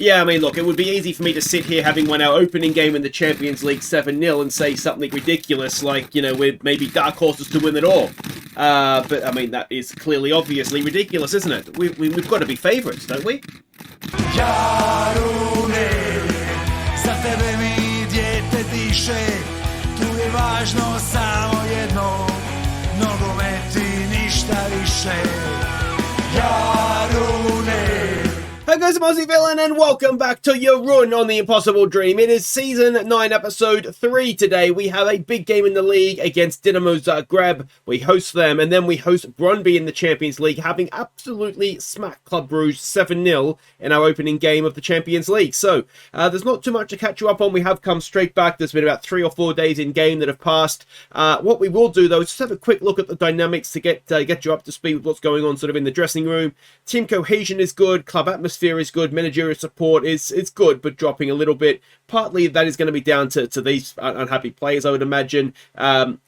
Yeah, I mean, look, it would be easy for me to sit here having won our opening game in the Champions League 7-0 and say something ridiculous like, you know, we're maybe dark horses to win it all. But, I mean, that is clearly, obviously ridiculous, isn't it? We've got to be favourites, don't we? Jarune, za tebe mi dijete diše, tu je važno samo jedno, nogomet i ništa više. Jarune. Hey guys, I'm Aussie Villain and welcome back to your run on The Impossible Dream. It is Season 9, Episode 3 today. We have a big game in the league against Dinamo Zagreb. We host them and then we host Brondby in the Champions League, having absolutely smacked Club Brugge 7-0 in our opening game of the Champions League. So, there's not too much to catch you up on. We have come straight back. There's been about 3 or 4 days in game that have passed. What we will do though is just have a quick look at the dynamics to get you up to speed with what's going on sort of in the dressing room. Team cohesion is good, club atmosphere is good, managerial support is good, but dropping a little bit. Partly that is going to be down to these unhappy players, I would imagine.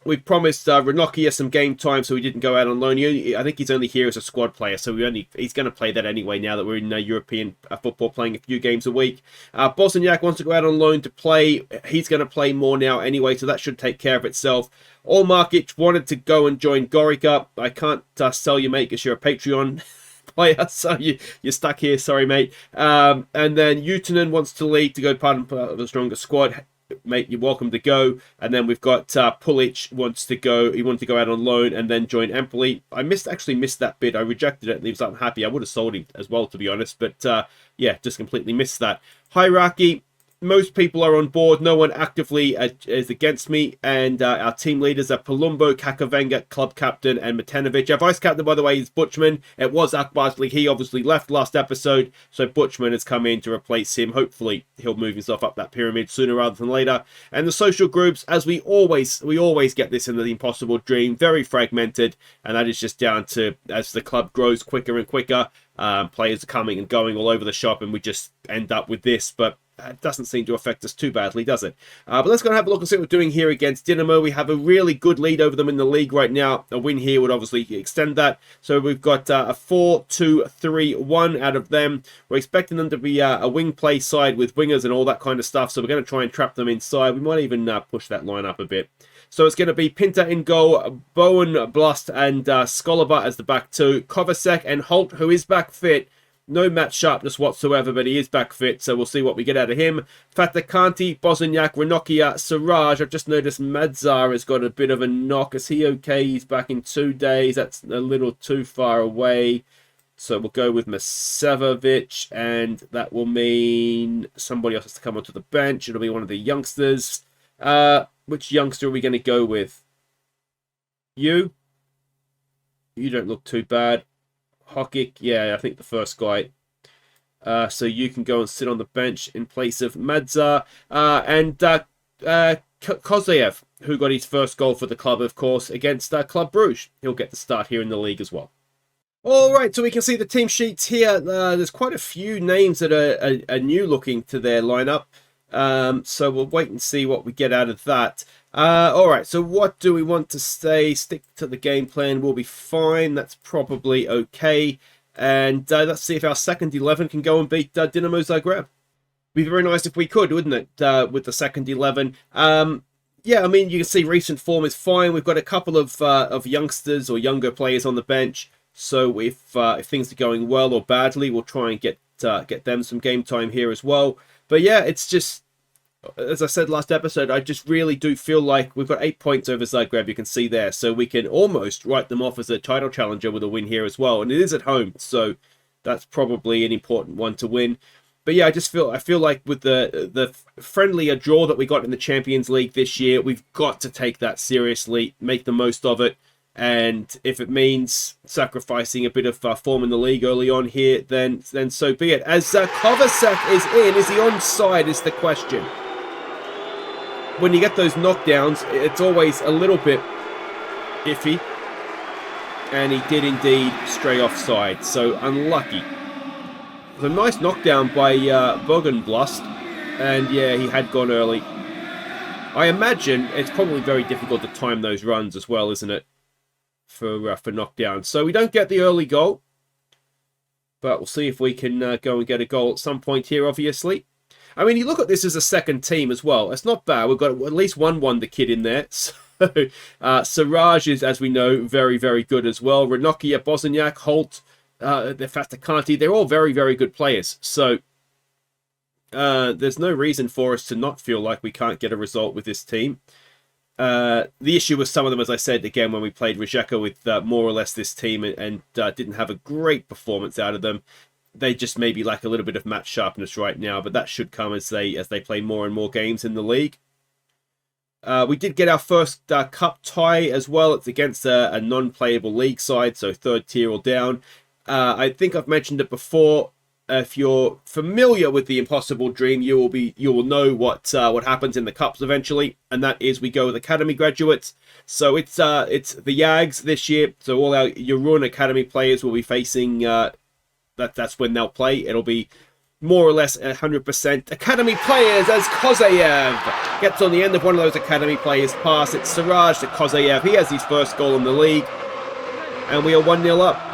We've promised Ranocchia some game time, so he didn't go out on loan. I think he's only here as a squad player, so he's going to play that anyway now that we're in European football, playing a few games a week. Bosniak wants to go out on loan to play. He's going to play more now anyway, so that should take care of itself. Allmarkic wanted to go and join Gorica. I can't sell you, mate, because you're a Patreon player, so you're stuck here, sorry mate. And then Utanen wants to leave to go part of the stronger squad. Mate, you're welcome to go. And then we've got Pulic wants to go. He wanted to go out on loan and then join Empoli. I actually missed that bit. I rejected it and he was unhappy. I would have sold him as well, to be honest, but yeah, just completely missed that. Hierarchy. Most people are on board. No one actively is against me. And our team leaders are Palumbo, Kakavenga, club captain, and Matanovic. Our vice captain, by the way, is Butchman. It was Akbarsley. He obviously left last episode, so Butchman has come in to replace him. Hopefully, he'll move himself up that pyramid sooner rather than later. And the social groups, as we always get this in the Impossible Dream, very fragmented, and that is just down to as the club grows quicker and quicker. Players are coming and going all over the shop, and we just end up with this, but it doesn't seem to affect us too badly, does it? But let's go and have a look and see what we're doing here against Dinamo. We have a really good lead over them in the league right now. A win here would obviously extend that. So we've got a 4-2-3-1 out of them. We're expecting them to be a wing play side with wingers and all that kind of stuff. So we're going to try and trap them inside. We might even push that line up a bit. So it's going to be Pinta in goal, Bowen, Blust, and Skolaba as the back two. Kovacic and Holt, who is back fit. No match sharpness whatsoever, but he is back fit, so we'll see what we get out of him. Fatakanti, Bosniak, Ranocchia, Siraj. I've just noticed Madzar has got a bit of a knock. Is he okay? He's back in 2 days. That's a little too far away. So we'll go with Masevovic, and that will mean somebody else has to come onto the bench. It'll be one of the youngsters. Which youngster are we going to go with? You? You don't look too bad. Hokic, yeah, I think the first guy. So you can go and sit on the bench in place of Madzar. And Kozayev, who got his first goal for the club, of course, against Club Brugge. He'll get the start here in the league as well. All right, so we can see the team sheets here. There's quite a few names that are new looking to their lineup. So we'll wait and see what we get out of that. All right, so what do we want to say? Stick to the game plan. We'll be fine. That's probably okay. And let's see if our second 11 can go and beat Dinamo Zagreb. Be very nice if we could, wouldn't it? With the second 11. Yeah, I mean, you can see recent form is fine. We've got a couple of youngsters or younger players on the bench. So if things are going well or badly, we'll try and get them some game time here as well. But yeah, it's just, as I said last episode, I just really do feel like we've got 8 points over Zagreb, you can see there. So we can almost write them off as a title challenger with a win here as well. And it is at home, so that's probably an important one to win. But yeah, I feel like with the friendlier draw that we got in the Champions League this year, we've got to take that seriously, make the most of it. And if it means sacrificing a bit of form in the league early on here, then so be it. As Kovacic is in, is he onside is the question. When you get those knockdowns, it's always a little bit iffy. And he did indeed stray offside, so unlucky. It was a nice knockdown by Bogenblust, and yeah, he had gone early. I imagine it's probably very difficult to time those runs as well, isn't it? For knockdown. So we don't get the early goal. But we'll see if we can go and get a goal at some point here, obviously. I mean, you look at this as a second team as well. It's not bad. We've got at least one wonder kid in there. So, Siraj is, as we know, very, very good as well. Ranocchia, Bosniak, Holt, Fastakanti, they're all very, very good players. So, there's no reason for us to not feel like we can't get a result with this team. The issue with some of them, as I said, again, when we played Rijeka with more or less this team and didn't have a great performance out of them. They just maybe lack a little bit of match sharpness right now, but that should come as they play more and more games in the league. We did get our first cup tie as well. It's against a non-playable league side, so third tier or down. I think I've mentioned it before. If you're familiar with the Impossible Dream, you will know what happens in the cups eventually, and that is we go with academy graduates. So it's the Yags this year. So all our Jarun academy players will be facing. That's when they'll play. It'll be more or less 100% academy players as Kozayev gets on the end of one of those academy players' pass. It's Siraj to Kozayev. He has his first goal in the league, and we are 1-0 up.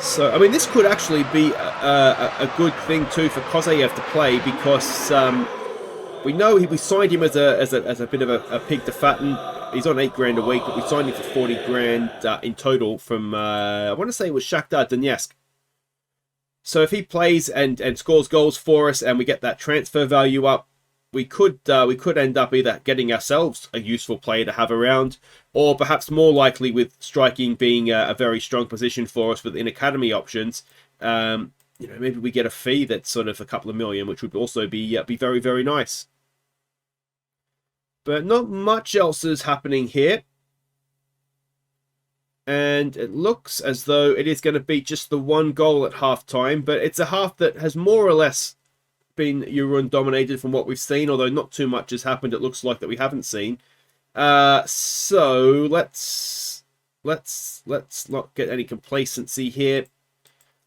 So, I mean, this could actually be a good thing too for Kozayev to play, because we know we signed him as a bit of a pig to fatten. He's on $8 a week, but we signed him for $40 in total from I want to say it was Shakhtar Donetsk. So if he plays and scores goals for us, and we get that transfer value up, we could end up either getting ourselves a useful player to have around, or perhaps more likely with striking being a very strong position for us within academy options. Maybe we get a fee that's sort of a couple of million, which would also be very, very nice. But not much else is happening here. And it looks as though it is going to be just the one goal at half-time, but it's a half that has more or less been Jarun dominated from what we've seen, although not too much has happened, it looks like, that we haven't seen. So let's not get any complacency here.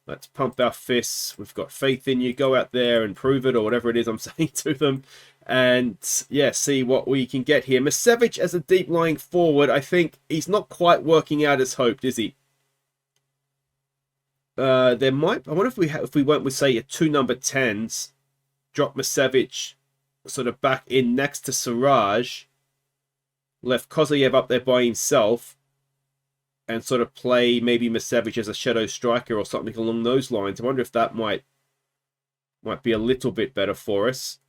Let's pump our fists. We've got faith in you. Go out there and prove it, or whatever it is I'm saying to them. And yeah, see what we can get here. Misevic as a deep lying forward, I think he's not quite working out as hoped, is he? I wonder if we went with, say, two number 10s, drop Misevic sort of back in next to Siraj, left Kozayev up there by himself, and sort of play maybe Misevic as a shadow striker or something along those lines. I wonder if that might be a little bit better for us.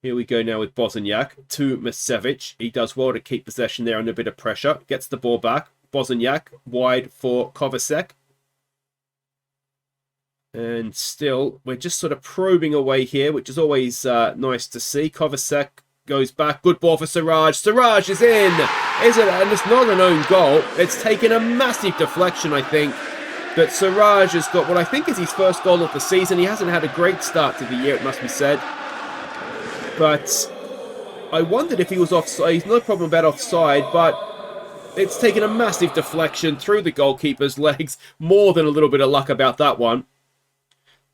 Here we go now with Bosniak to Misevic. He does well to keep possession there under a bit of pressure. Gets the ball back. Bosniak wide for Kovacic. And still, we're just sort of probing away here, which is always nice to see. Kovacic goes back. Good ball for Siraj. Siraj is in. And it's not an own goal. It's taken a massive deflection, I think. But Siraj has got what I think is his first goal of the season. He hasn't had a great start to the year, it must be said. But I wondered if he was offside. He's no problem about offside, but it's taken a massive deflection through the goalkeeper's legs. More than a little bit of luck about that one.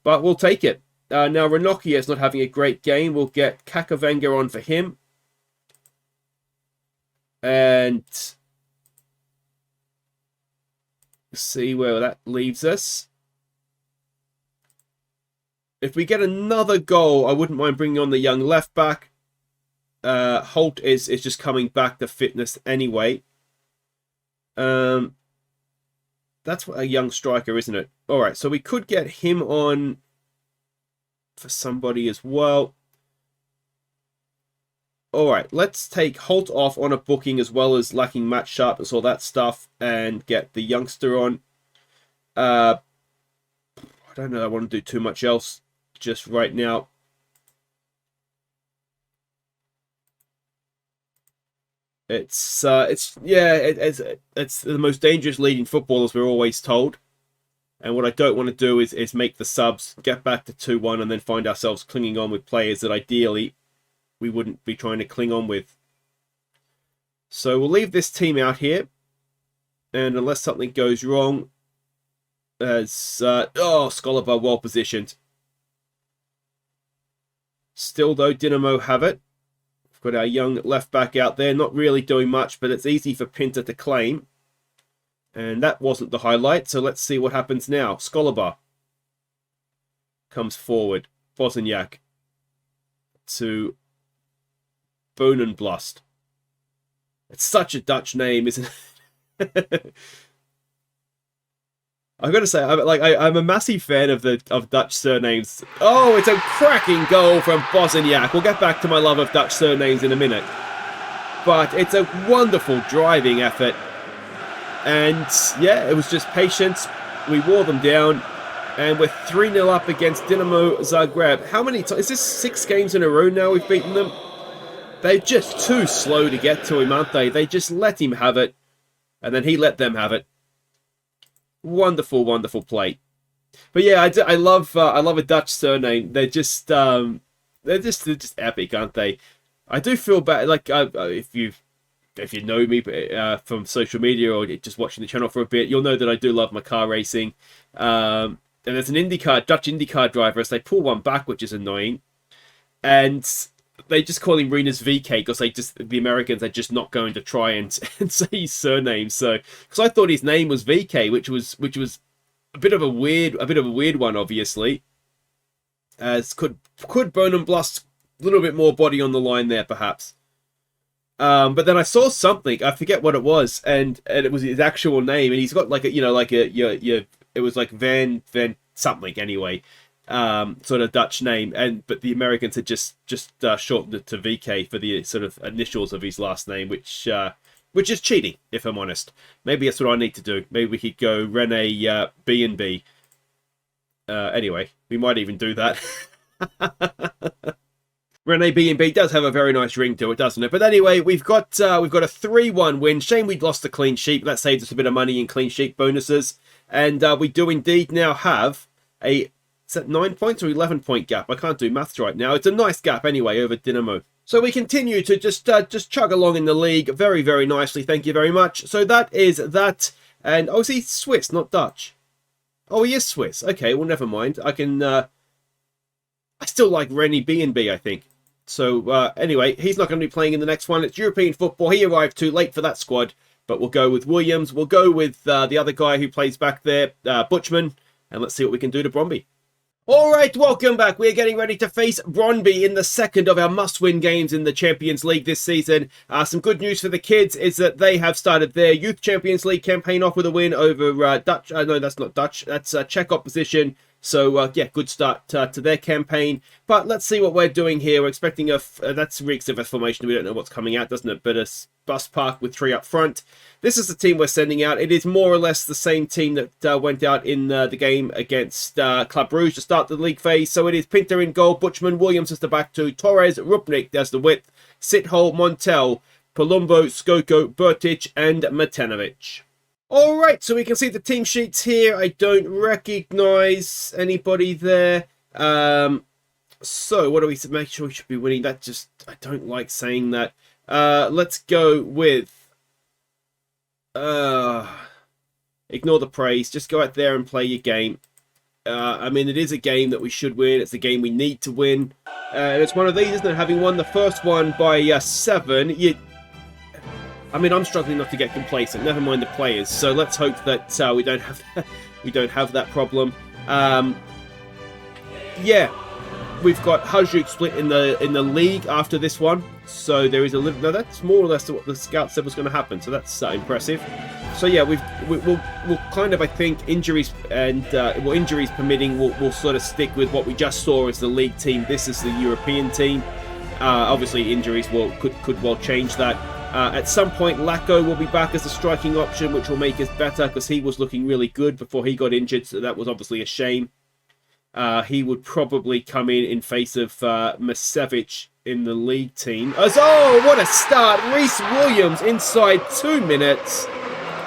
But we'll take it. Now, Ranocchia is not having a great game. We'll get Kakavenga on for him. And see where that leaves us. If we get another goal, I wouldn't mind bringing on the young left back. Holt is just coming back to fitness anyway. That's a young striker, isn't it? All right, so we could get him on for somebody as well. All right, let's take Holt off on a booking as well as lacking match sharpness, all that stuff, and get the youngster on. I don't know. I want to do too much else just right now. It's the most dangerous league in football, as we're always told. And what I don't want to do is make the subs, get back to 2-1, and then find ourselves clinging on with players that ideally we wouldn't be trying to cling on with. So we'll leave this team out here. And unless something goes wrong, as Skolova well positioned. Still though, Dinamo have it. We've got our young left back out there, not really doing much, but it's easy for Pinter to claim. And that wasn't the highlight, so let's see what happens now. Skolabar comes forward. Bosniak to Bonenblust. It's such a Dutch name, isn't it? I've got to say, I'm a massive fan of Dutch surnames. Oh, it's a cracking goal from Bosniak. We'll get back to my love of Dutch surnames in a minute. But it's a wonderful driving effort. And yeah, it was just patience. We wore them down. And we're 3-0 up against Dinamo Zagreb. How many times? Is this 6 games in a row now we've beaten them? They're just too slow to get to him, aren't they? They just let him have it. And then he let them have it. Wonderful, wonderful play. But yeah, I love a Dutch surname. They're just epic, aren't they? I do feel bad. Like if you know me from social media or just watching the channel for a bit, you'll know that I do love my car racing. And there's an Dutch IndyCar driver, as they pull one back, which is annoying. And they just call him Renus VK because the Americans are just not going to try and say his surname. So, because I thought his name was VK, which was a bit of a weird one, obviously. As could Bonenblust a little bit more body on the line there, perhaps. But then I saw something, I forget what it was, and it was his actual name, and he's got it was like Van something anyway. Sort of Dutch name, but the Americans had just shortened it to VK for the sort of initials of his last name, which is cheating, if I'm honest. Maybe that's what I need to do. Maybe we could go Rene B&B. Anyway, we might even do that. Rene B&B does have a very nice ring to it, doesn't it? But anyway, we've got a 3-1 win. Shame we'd lost the clean sheet. That saved us a bit of money in clean sheet bonuses, and we do indeed now have a. Is that 9 points or 11-point gap? I can't do maths right now. It's a nice gap anyway over Dinamo. So we continue to just chug along in the league very, very nicely. Thank you very much. So that is that. And oh, is he Swiss, not Dutch? Oh, he is Swiss. Okay, well, never mind. I can. I still like Rennie B&B, I think. So anyway, he's not going to be playing in the next one. It's European football. He arrived too late for that squad. But we'll go with Williams. We'll go with the other guy who plays back there, Butchman. And let's see what we can do to Brondby. Alright, welcome back. We are getting ready to face Brondby in the second of our must-win games in the Champions League this season. Some good news for the kids is that they have started their Youth Champions League campaign off with a win over Dutch. No, that's not Dutch. That's Czech opposition. So, yeah, good start to their campaign. But let's see what we're doing here. We're expecting that's reeks of a formation. We don't know what's coming out, doesn't it? But a bus park with 3 up front. This is the team we're sending out. It is more or less the same team that went out in the game against Club Brugge to start the league phase. So it is Pinter in goal, Butchman, Williams as the back two, Torres, Rupnik as the width, Sithole, Montel, Palumbo, Skoko, Bertic, and Matanovic. Alright, so we can see the team sheets here. I don't recognise anybody there. So what do we make sure we should be winning? That just, I don't like saying that. Let's go with ignore the praise. Just go out there and play your game. I mean, it is a game that we should win. It's a game we need to win. And it's one of these, isn't it? Having won the first one by 7, I mean, I'm struggling not to get complacent. Never mind the players. So let's hope that we don't have that problem. Yeah, we've got Hajduk split in the league after this one. So there is a little. No, that's more or less what the scout said was going to happen. So that's impressive. So yeah, we'll kind of, I think, injuries and injuries permitting, we'll sort of stick with what we just saw as the league team. This is the European team. Obviously, injuries could well change that. At some point, Lacko will be back as a striking option, which will make us better because he was looking really good before he got injured. So that was obviously a shame. He would probably come in face of Masevic in the league team. Oh, what a start! Reece Williams inside 2 minutes,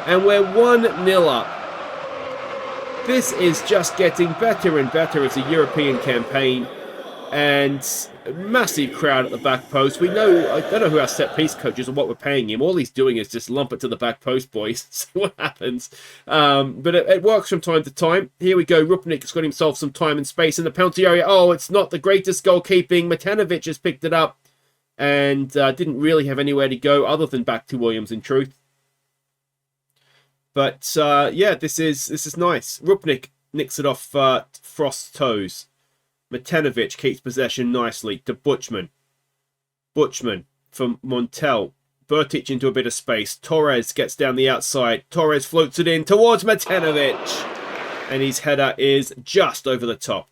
and we're 1-0 up. This is just getting better and better as a European campaign, and massive crowd at the back post. I don't know who our set piece coach is or what we're paying him. All he's doing is just lump it to the back post, boys. See what happens. But it works from time to time. Here we go. Rupnik has got himself some time and space in the penalty area. Oh, it's not the greatest goalkeeping. Matanovic has picked it up and didn't really have anywhere to go other than back to Williams, in truth. But yeah, this is nice. Rupnik nicks it off Frost's toes. Matenovic keeps possession nicely to Butchman. Butchman from Montel. Bertic into a bit of space. Torres gets down the outside. Torres floats it in towards Matenovic. And his header is just over the top.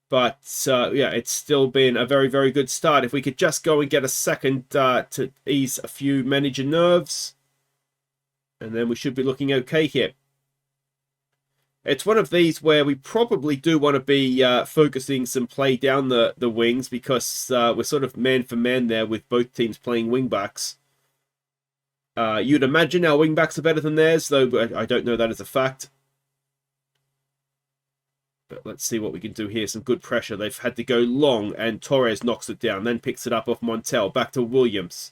But yeah, it's still been a very, very good start. If we could just go and get a second to ease a few manager nerves. And then we should be looking okay here. It's one of these where we probably do want to be focusing some play down the wings, because we're sort of man for man there with both teams playing wing backs. You'd imagine our wing backs are better than theirs, though I don't know that as a fact. But let's see what we can do here. Some good pressure. They've had to go long, and Torres knocks it down, then picks it up off Montel. Back to Williams.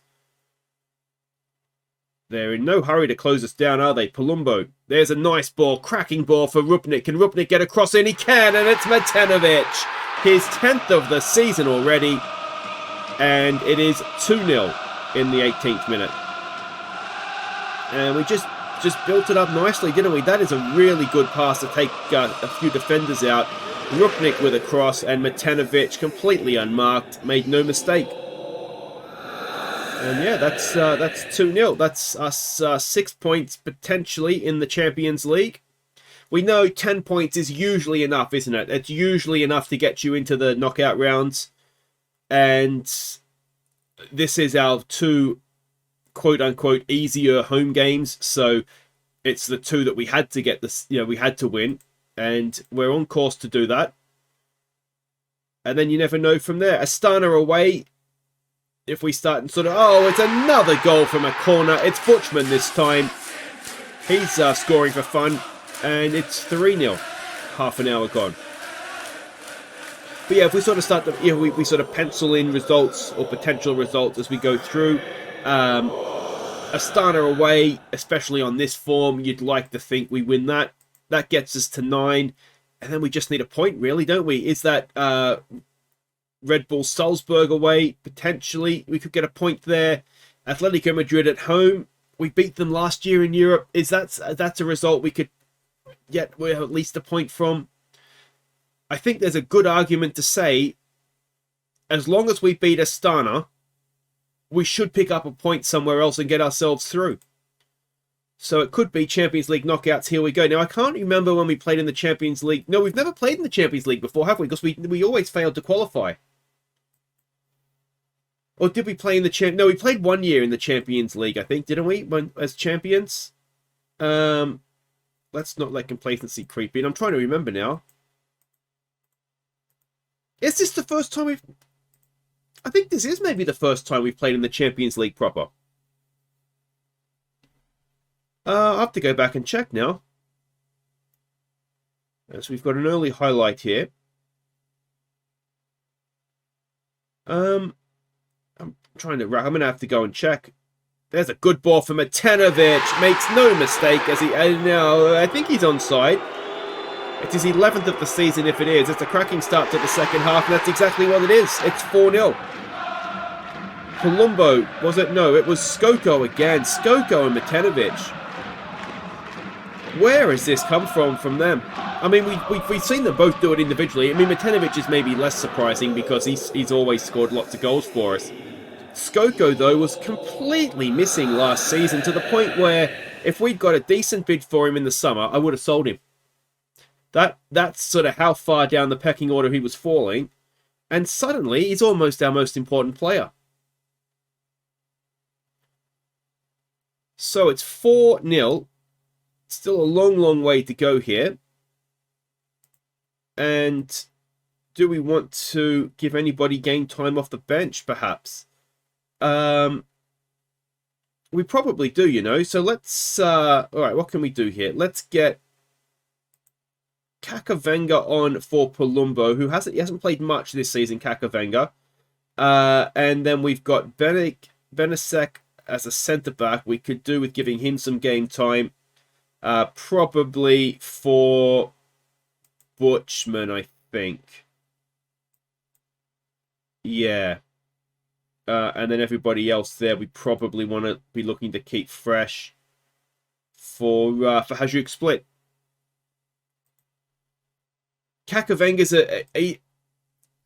They're in no hurry to close us down, are they? Palumbo. There's a nice ball. Cracking ball for Rupnik. Can Rupnik get across in? He can, and it's Matenovic. His 10th of the season already. And it is 2-0 in the 18th minute. And we just built it up nicely, didn't we? That is a really good pass to take a few defenders out. Rupnik with a cross, and Matenovic completely unmarked. Made no mistake. And yeah, that's 2-0. That's us 6 points potentially in the Champions League. We know 10 points is usually enough, isn't it? It's usually enough to get you into the knockout rounds. And this is our 2 quote-unquote easier home games. So it's the 2 that we had to get this, we had to win. And we're on course to do that. And then you never know from there. Astana away. If we start and sort of... Oh, it's another goal from a corner. It's Butchman this time. He's scoring for fun. And it's 3-0. Half an hour gone. But yeah, if we sort of start to... we sort of pencil in results or potential results as we go through. Astana away, especially on this form, you'd like to think we win that. That gets us to 9. And then we just need a point, really, don't we? Is that... Red Bull Salzburg away, potentially. We could get a point there. Atletico Madrid at home. We beat them last year in Europe. That's a result we could get at least a point from? I think there's a good argument to say, as long as we beat Astana, we should pick up a point somewhere else and get ourselves through. So it could be Champions League knockouts. Here we go. Now, I can't remember when we played in the Champions League. No, we've never played in the Champions League before, have we? Because we always failed to qualify. Or did we play in the No, we played 1 year in the Champions League, I think, didn't we? As champions. Let's not let complacency creep in. I'm trying to remember now. Is this the first time we've... I think this is maybe the first time we've played in the Champions League proper. I'll have to go back and check now. So we've got an early highlight here. I'm going to have to go and check. There's a good ball from Matenovic. Makes no mistake as he... I think he's onside. It is 11th of the season if it is. It's a cracking start to the second half, and that's exactly what it is. It's 4-0. Palumbo, was it? No, it was Skoko again. Skoko and Matenovic. Where has this come from them? I mean, we've seen them both do it individually. I mean, Matenovic is maybe less surprising because he's always scored lots of goals for us. Skoko, though, was completely missing last season to the point where if we'd got a decent bid for him in the summer, I would have sold him. That's sort of how far down the pecking order he was falling. And suddenly, he's almost our most important player. So it's 4-0. Still a long, long way to go here. And do we want to give anybody game time off the bench, perhaps? We probably do, you know. So let's... all right, what can we do here? Let's get Kakavenga on for Palumbo, who he hasn't played much this season, Kakavenga. And then we've got Benesek as a centre-back. We could do with giving him some game time. Probably for Butchman, I think. Yeah. And then everybody else there, we probably want to be looking to keep fresh. for Hajduk Split. Kakavenga's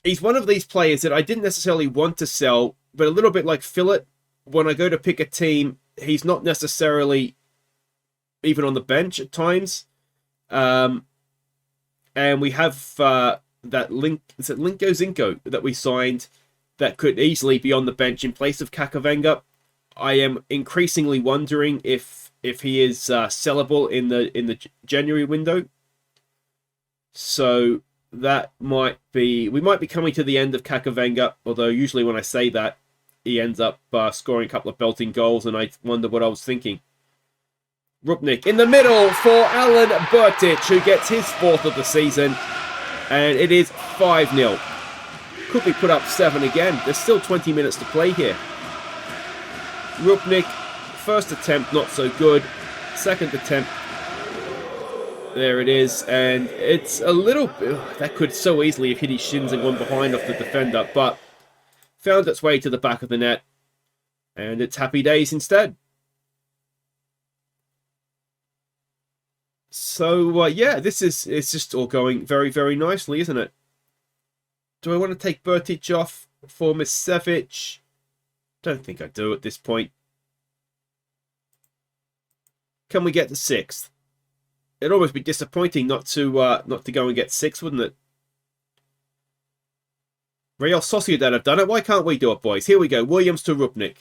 he's one of these players that I didn't necessarily want to sell, but a little bit like Phillip, when I go to pick a team, he's not necessarily even on the bench at times. And we have that Linko Zinko that we signed that could easily be on the bench in place of Kakavenga. I am increasingly wondering if he is sellable in the January window. So that might be... We might be coming to the end of Kakavenga, although usually when I say that, he ends up scoring a couple of belting goals, and I wonder what I was thinking. Rupnik in the middle for Alan Bertic, who gets his 4th of the season, and it is 5-0. Could be put up 7 again. There's still 20 minutes to play here. Rupnik, first attempt not so good. Second attempt, there it is, and it's a little bit... that could so easily have hit his shins and gone behind off the defender, but found its way to the back of the net, and it's happy days instead. So, yeah, it's just all going very, very nicely, isn't it? Do I want to take Bertic off for Misevic? Don't think I do at this point. Can we get to 6th? It'd almost be disappointing not to go and get 6th, wouldn't it? Real Sociedad have done it. Why can't we do it, boys? Here we go. Williams to Rupnik.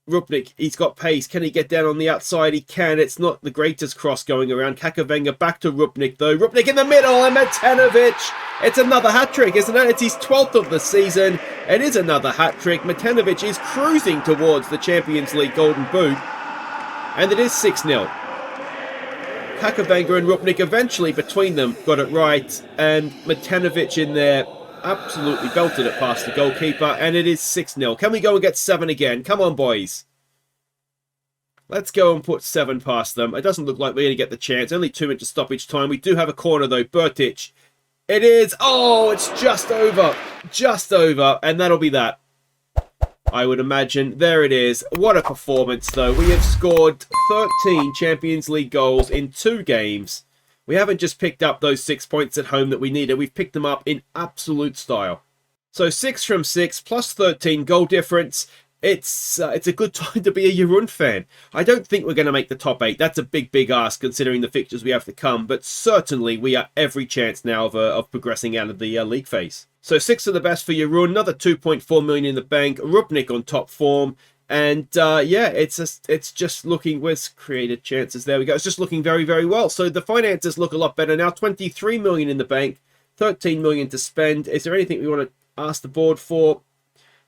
Rupnik, he's got pace. Can he get down on the outside? He can. It's not the greatest cross going around. Kakavenga back to Rupnik, though. Rupnik in the middle, and Matanovic. It's another hat-trick, isn't it? It's his 12th of the season. It is another hat-trick. Matanovic is cruising towards the Champions League Golden Boot. And it is 6-0. Kakavenga and Rupnik eventually, between them, got it right. And Matanovic in there absolutely belted it past the goalkeeper. And it is 6-0. Can we go and get 7 again? Come on, boys. Let's go and put 7 past them. It doesn't look like we're going to get the chance. Only 2 minutes stoppage time. We do have a corner, though. Bertic. It is. Oh, it's just over. Just over. And that'll be that. I would imagine. There it is. What a performance, though. We have scored 13 Champions League goals in 2 games. We haven't just picked up those 6 points at home that we needed. We've picked them up in absolute style. So 6 from 6 plus 13 goal difference. It's a good time to be a Jarun fan. I don't think we're going to make the top 8. That's a big, big ask considering the fixtures we have to come. But certainly we are every chance now of progressing out of the league phase. So 6 of the best for Jarun. Another 2.4 million in the bank. Rupnik on top form. And yeah, it's just looking... Where's created chances? There we go. It's just looking very, very well. So the finances look a lot better now. 23 million in the bank. 13 million to spend. Is there anything we want to ask the board for?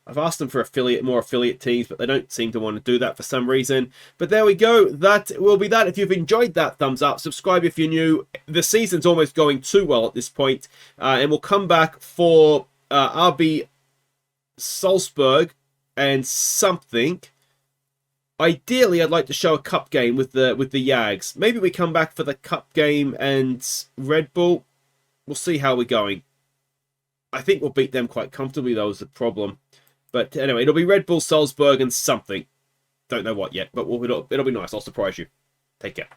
I've asked them for more affiliate teams, but they don't seem to want to do that for some reason. But there we go. That will be that. If you've enjoyed that, thumbs up. Subscribe if you're new. The season's almost going too well at this point. And we'll come back for RB Salzburg and something. Ideally, I'd like to show a cup game with the Yags. Maybe we come back for the cup game and Red Bull. We'll see how we're going. I think we'll beat them quite comfortably, though, is the problem. But anyway, it'll be Red Bull, Salzburg, and something. Don't know what yet, but it'll be nice. I'll surprise you. Take care.